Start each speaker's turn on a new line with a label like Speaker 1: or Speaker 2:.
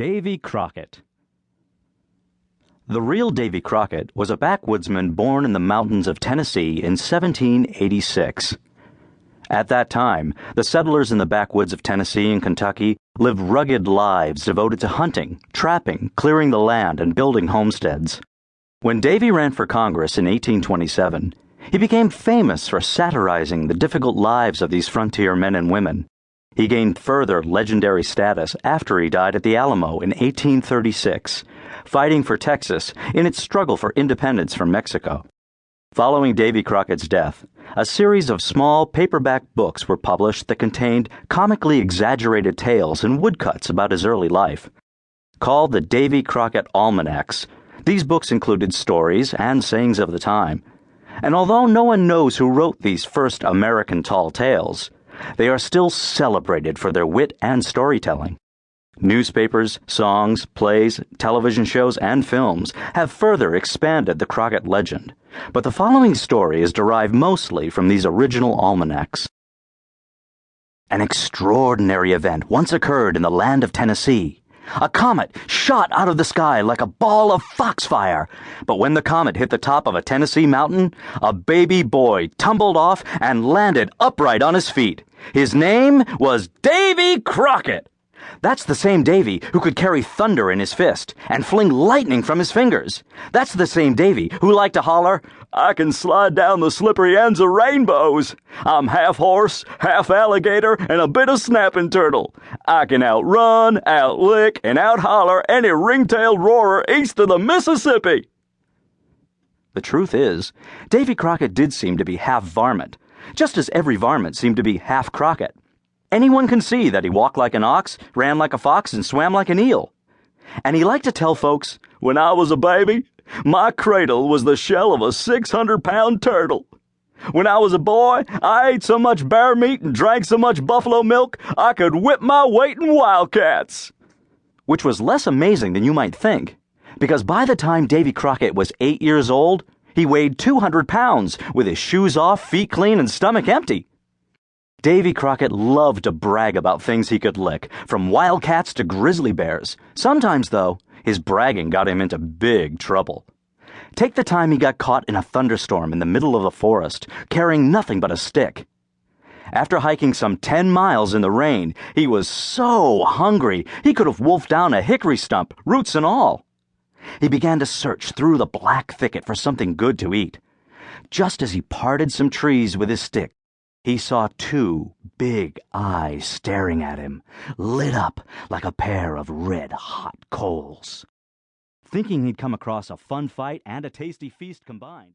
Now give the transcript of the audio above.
Speaker 1: Davy Crockett. The real Davy Crockett was a backwoodsman born in the mountains of Tennessee in 1786. At that time, the settlers in the backwoods of Tennessee and Kentucky lived rugged lives devoted to hunting, trapping, clearing the land, and building homesteads. When Davy ran for Congress in 1827, he became famous for satirizing the difficult lives of these frontier men and women. He gained further legendary status after he died at the Alamo in 1836, fighting for Texas in its struggle for independence from Mexico. Following Davy Crockett's death, a series of small paperback books were published that contained comically exaggerated tales and woodcuts about his early life. Called the Davy Crockett Almanacs, these books included stories and sayings of the time. And although no one knows who wrote these first American tall tales, they are still celebrated for their wit and storytelling. Newspapers, songs, plays, television shows, and films have further expanded the Crockett legend, but the following story is derived mostly from these original almanacs. An extraordinary event once occurred in the land of Tennessee. A comet shot out of the sky like a ball of foxfire, but when the comet hit the top of a Tennessee mountain, a baby boy tumbled off and landed upright on his feet. His name was Davy Crockett. That's the same Davy who could carry thunder in his fist and fling lightning from his fingers. That's the same Davy who liked to holler, "I can slide down the slippery ends of rainbows. I'm half horse, half alligator, and a bit of snapping turtle. I can outrun, outlick, and outholler any ring-tailed roarer east of the Mississippi." The truth is, Davy Crockett did seem to be half varmint, just as every varmint seemed to be half Crockett. Anyone can see that he walked like an ox, ran like a fox, and swam like an eel. And he liked to tell folks, "When I was a baby, my cradle was the shell of a 600-pound turtle. When I was a boy, I ate so much bear meat and drank so much buffalo milk, I could whip my weight in wildcats." Which was less amazing than you might think, because by the time Davy Crockett was 8 years old, he weighed 200 pounds, with his shoes off, feet clean, and stomach empty. Davy Crockett loved to brag about things he could lick, from wildcats to grizzly bears. Sometimes, though, his bragging got him into big trouble. Take the time he got caught in a thunderstorm in the middle of the forest, carrying nothing but a stick. After hiking some 10 miles in the rain, he was so hungry he could have wolfed down a hickory stump, roots and all. He began to search through the black thicket for something good to eat. Just as he parted some trees with his stick, he saw 2 big eyes staring at him, lit up like a pair of red-hot coals. Thinking he'd come across a fun fight and a tasty feast combined,